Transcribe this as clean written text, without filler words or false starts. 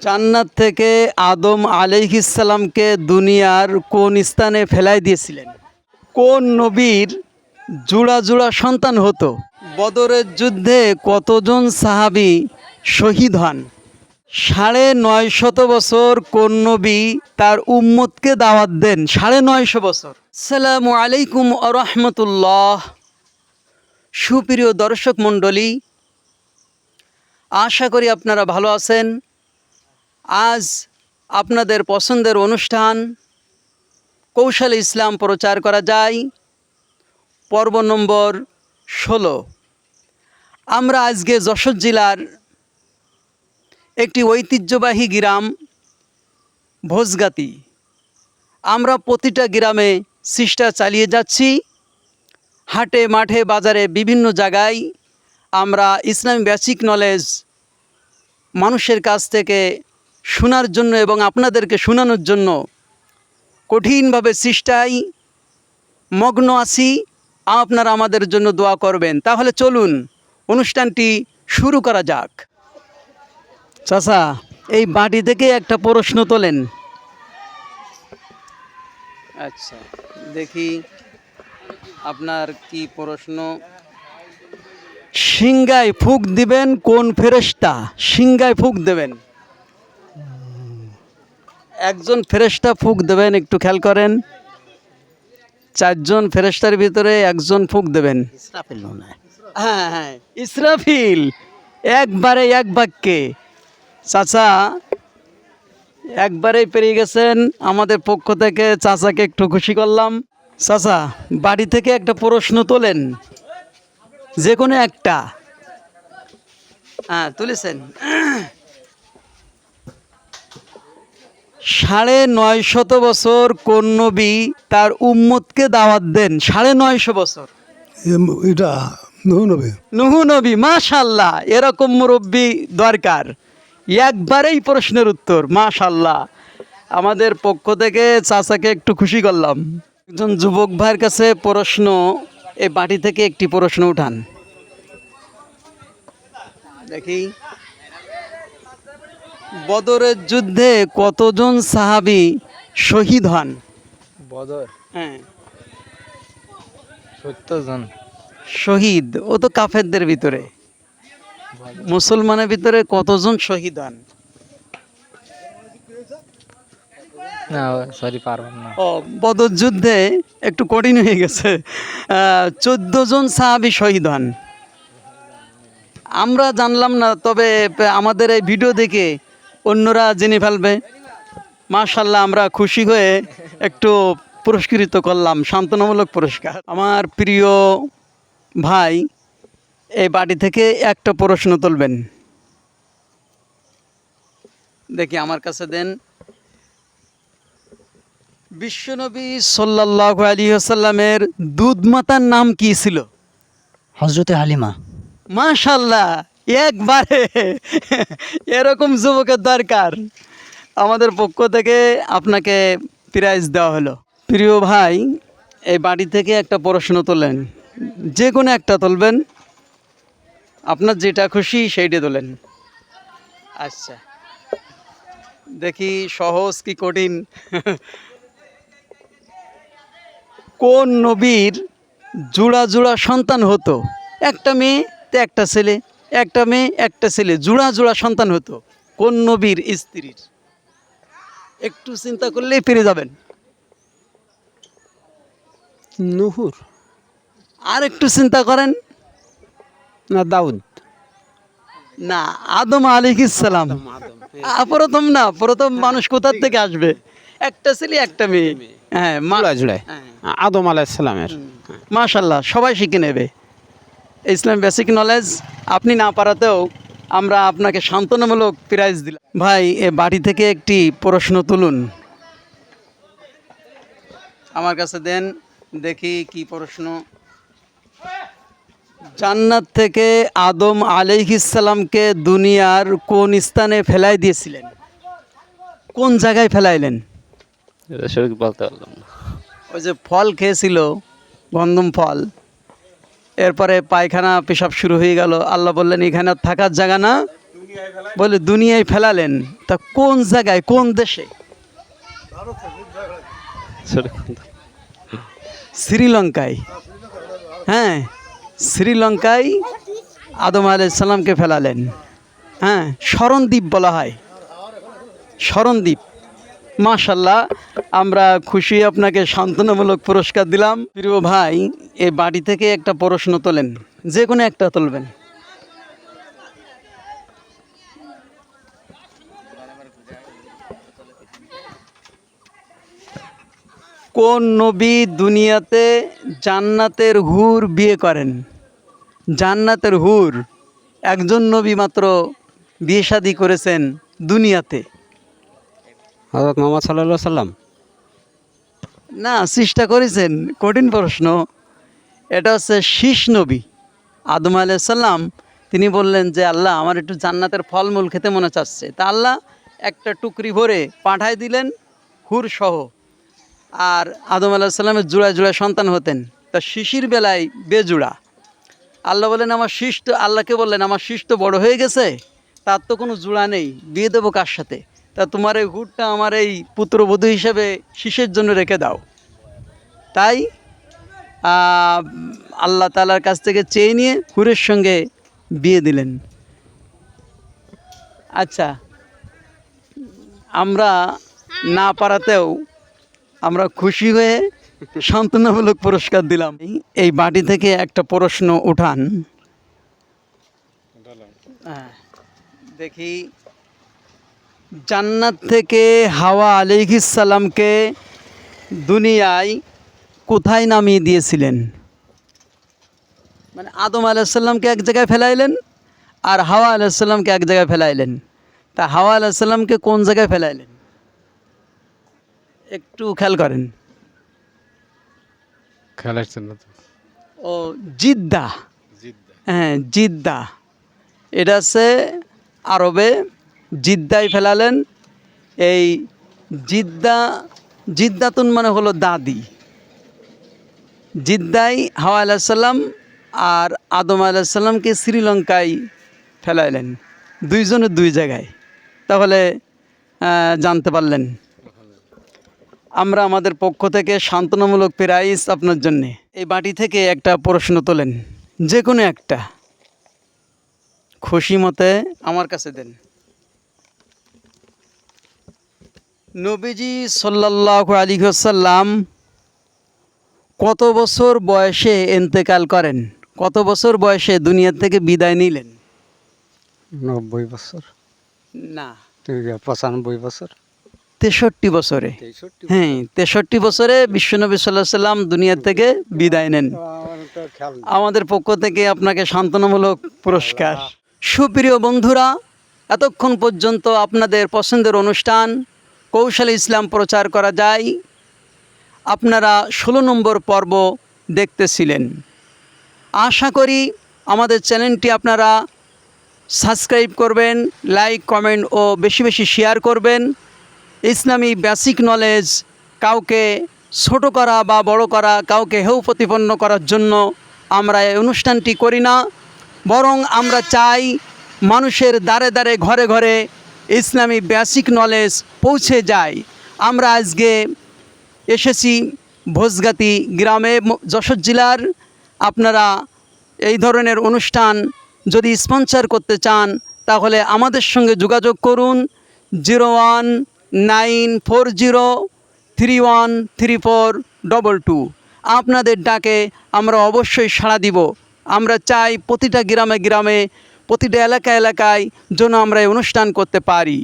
জান্নাত থেকে আদম আলাইহিসসালামকে দুনিয়ার কোন স্থানে ফেলাই দিয়েছিলেন? কোন নবীর জোড়া জোড়া সন্তান হতো? বদরের যুদ্ধে কতজন সাহাবী শহীদ হন? ৯৫০ বছর কোন নবী তার উম্মতকে দাওয়াত দেন? ৯৫০ বছর। আসসালামু আলাইকুম ওয়া রাহমাতুল্লাহ। সুপ্রিয় দর্শক মণ্ডলী, আশা করি আপনারা ভালো আছেন। আজ আপনাদের পছন্দের অনুষ্ঠান কৌশলে ইসলাম প্রচার করা যায়, পর্ব নম্বর ১৬। আমরা আজকে যশোর জেলার একটি ঐতিহ্যবাহী গ্রাম ভোজগাতি। আমরা প্রতিটা গ্রামে চেষ্টা চালিয়ে যাচ্ছি। হাটে মাঠে বাজারে বিভিন্ন জায়গায় আমরা ইসলামিক বেসিক নলেজ মানুষের কাছ থেকে শোনার জন্য এবং আপনাদেরকে শোনানোর জন্য কঠিনভাবে চেষ্টায় মগ্ন আছি। আপনারা আমাদের জন্য দোয়া করবেন। তাহলে চলুন অনুষ্ঠানটি শুরু করা যাক। চাচা, এই বাটি থেকে একটা প্রশ্ন তোলেন। আচ্ছা, দেখি আপনার কি প্রশ্ন। সিংগায় ফুঁক দিবেন কোন ফেরেশতা? সিংগায় ফুঁক দেবেন, একজন ফেরেশতা ফুঁক দেবেন। একটু খেয়াল করেন, 4 জন ফেরেশতার ভিতরে একজন ফুঁক দেবেন। ইসরাফিল মনে হয়। হ্যাঁ হ্যাঁ, ইসরাফিল। একবারে এক বাক্যে চাচা একবারেই পেরিয়ে গেছেন। আমাদের পক্ষ থেকে চাচাকে একটু খুশি করলাম। চাচা, বাড়ি থেকে একটা প্রশ্ন তোলেন, যে কোনো একটা। হ্যাঁ, তুলেছেন। ৯৫০ বছর কোন নবী তার উম্মতকে দাওয়াত দেন? ৯৫০ বছর। এটা নূহ নবী। নূহ নবী। মাশাআল্লাহ, এরকম মুরব্বী দরকার। একবারেই প্রশ্নের উত্তর। মাশাআল্লাহ, আমাদের পক্ষ থেকে চাচাকে একটু খুশি করলাম। একজন যুবক ভাইয়ের কাছে প্রশ্ন, এই বাটি থেকে একটি প্রশ্ন উঠান দেখি। বদরের যুদ্ধে কতজন সাহাবী শহীদ হন? বদর হ্যাঁ, ৭০ জন। শহীদ। ও তো কাফেরদের ভিতরে। মুসলমানের ভিতরে কতজন শহীদ হন? না সরি, পারবেন না। ও, বদর যুদ্ধে একটু কঠিন হয়ে গেছে। 14 জন সাহাবী শহীদ হন। আমরা জানলাম না, তবে আমাদের এই ভিডিও দেখে অন্যরা জেনে ফেলবে। মাশাআল্লাহ, আমরা খুশি হয়ে একটু পুরস্কৃত করলাম, সান্ত্বনামূলক পুরস্কার। আমার প্রিয় ভাই, এই বাটি থেকে একটা প্রশ্ন তুলবেন দেখি, আমার কাছে দেন। বিশ্বনবী সাল্লাল্লাহু আলাইহি ওয়াসাল্লামের দুধ মাতার নাম কি ছিল? হযরতে হালিমা। মাশাআল্লাহ, একবারে এরকম যুবকের দরকার। আমাদের পক্ষ থেকে আপনাকে প্রাইজ দেওয়া হলো। প্রিয় ভাই, এই বাড়ি থেকে একটা প্রশ্ন তোলেন, যে কোনো একটা তুলবেন, আপনার যেটা খুশি সেইটা তোলেন। আচ্ছা, দেখি সহজ কি কঠিন। কোন নবীর জোড়া জোড়া সন্তান হতো? একটা মেয়ে তো একটা ছেলে, একটা মেয়ে একটা ছেলে, জোড়া জোড়া সন্তান হতো কোন নবীর স্ত্রীর? একটু চিন্তা করলেই পেরে যাবেন। নূহুর আর একটু চিন্তা করেন। না দাউদ। না, আদম আলাইহিসসালাম। প্রথম না, প্রথম মানুষ কোথার থেকে আসবে? একটা ছেলে একটা মেয়ে। হ্যাঁ, জুড়ায় আদম আলাইহিস সালামের। মাশাআল্লাহ, সবাই শিখে নেবে ইসলাম বেসিক নলেজ। আপনি না পারাতেও আমরা আপনাকে সান্ত্বনামূলক প্রাইজ দিলাম। ভাই, এ বাড়ি থেকে একটি প্রশ্ন তুলুন, আমার কাছে দেন দেখি কি প্রশ্ন। জান্নাত থেকে আদম আলাইহিসসালামকে দুনিয়ার কোন স্থানে ফেলাই দিয়েছিলেন? কোন জায়গায় ফেলাইলেন? সঠিক বলতে পারলাম না। ওই যে ফল খেয়েছিল, গন্ধম ফল, এরপরে পায়খানা পেশাব শুরু হয়ে গেল। আল্লাহ বললেন, এখানে আর থাকার জায়গা না, বলে দুনিয়ায় ফেলালেন, তা কোন জায়গায়, কোন দেশে? শ্রীলঙ্কায়। হ্যাঁ, শ্রীলঙ্কায় আদম আলাইহিস সালামকে ফেলালেন। হ্যাঁ, স্মরণদ্বীপ বলা হয়, স্মরণদ্বীপ। মাশাল্লাহ, আমরা খুশি, আপনাকে সান্ত্বনামূলক পুরস্কার দিলাম। প্রিয় ভাই, এই বাড়ি থেকে একটা প্রশ্ন তোলেন, যে কোনো একটা তুলবেন। কোন নবী দুনিয়াতে জান্নাতের হুর বিয়ে করেন? জান্নাতের হুর একজন নবী মাত্র বিয়ে শাদী করেছেন দুনিয়াতে। হযরত মুহাম্মদ সাল্লাল্লাহু আলাইহি সাল্লাম। না, চেষ্টা করেছেন, কঠিন প্রশ্ন। এটা হচ্ছে শীষ নবী আদম আলাইহিস সালাম। তিনি বললেন যে আল্লাহ, আমার একটু জান্নাতের ফলমূল খেতে মনে চাচ্ছে। তা আল্লাহ একটা টুকরি ভরে পাঠায় দিলেন হুর সহ। আর আদম আলাইহিস সালামের জোড়ায় জোড়ায় সন্তান হতেন। তা শিশির বেলায় বেজোড়া। আল্লাহ বললেন আমার শীষ তো, আল্লাহকে বললেন আমার শীষ তো বড় হয়ে গেছে, তার তো কোনো জোড়া নেই, বিয়ে দেবো কার সাথে? তা তোমার এই হুরটা আমার এই পুত্রবধূ হিসেবে শীষের জন্য রেখে দাও। তাই আল্লাহ তাআলার কাছ থেকে চেয়ে নিয়ে হুরের সঙ্গে বিয়ে দিলেন। আচ্ছা, আমরা না পারাতেও আমরা খুশি হয়ে সান্ত্বনামূলক পুরস্কার দিলাম। এই বাটি থেকে একটা প্রশ্ন উঠান। হ্যাঁ, দেখি, জান্নাত থেকে হাওয়া আলাইহিস সালামকে দুনিয়ায় কোথায় নামিয়ে দিয়েছিলেন? মানে আদম আলাইহিস সালামকে এক জায়গায় ফেলাইলেন আর হাওয়া আলাইহিস সালামকে এক জায়গায় ফেলাইলেন। তা হাওয়া আলাইহিস সালামকে কোন জায়গায় ফেলাইলেন? একটু খেয়াল করেন। ও, জিদ্দা। হ্যাঁ, জিদ্দা। এটা হচ্ছে আরবে, জিদ্দায় ফেলালেন। এই জিদ্দাতুন মানে হলো দাদি। জিদ্দায় হাওয়া আলাইহিস সালাম আর আদম আলাইহিস সালামকে শ্রীলঙ্কায় ফেলাইলেন, দুইজনের দুই জায়গায়। তাহলে জানতে পারলেন। আমরা আমাদের পক্ষ থেকে সান্ত্বনামূলক প্রাইজ আপনার জন্যে। এই বাটি থেকে একটা প্রশ্ন তোলেন, যে কোনো একটা, খুশি মতে আমার কাছে দেন। নবীজি সাল্লাল্লাহু আলাইহি ওয়াসাল্লাম কত বছর বয়সে ইন্তেকাল করেন? কত বছর বয়সে দুনিয়া থেকে বিদায় নিলেন? 90 বছর। না, 95 বছর। 63 বছরে। হ্যাঁ, 63 বছরে বিশ্বনবী সাল্লাল্লাহু আলাইহি সাল্লাম দুনিয়া থেকে বিদায় নেন। আমাদের পক্ষ থেকে আপনাকে সান্ত্বনামূলক পুরস্কার। সুপ্রিয় বন্ধুরা, এতক্ষণ পর্যন্ত আপনাদের পছন্দের অনুষ্ঠান কৌশলে ইসলাম প্রচার করা যায়, আপনারা 16 নম্বর পর্ব দেখতেছিলেন। আশা করি আমাদের চ্যানেলটি আপনারা সাবস্ক্রাইব করবেন, লাইক, কমেন্ট ও বেশি বেশি শেয়ার করবেন। ইসলামী বেসিক নলেজ কাউকে ছোট করা বা বড় করা, কাউকে হেয় প্রতিপন্ন করার জন্য আমরা এই অনুষ্ঠানটি করি না, বরং আমরা চাই মানুষের দ্বারে দ্বারে, ঘরে ঘরে ইসলামী বেসিক নলেজ পৌঁছে যায়। আমরা আজকে এসেছি ভোজগাতি গ্রামে, যশোর জেলার। আপনারা এই ধরনের অনুষ্ঠান যদি স্পন্সর করতে চান তাহলে আমাদের সঙ্গে যোগাযোগ করুন 01940313422। আপনাদের ডাকে আমরা অবশ্যই সাড়া দিব। আমরা চাই প্রতিটা গ্রামে গ্রামে, প্রতিটা এলাকায় এলাকায় যেন আমরা এই অনুষ্ঠান করতে পারি।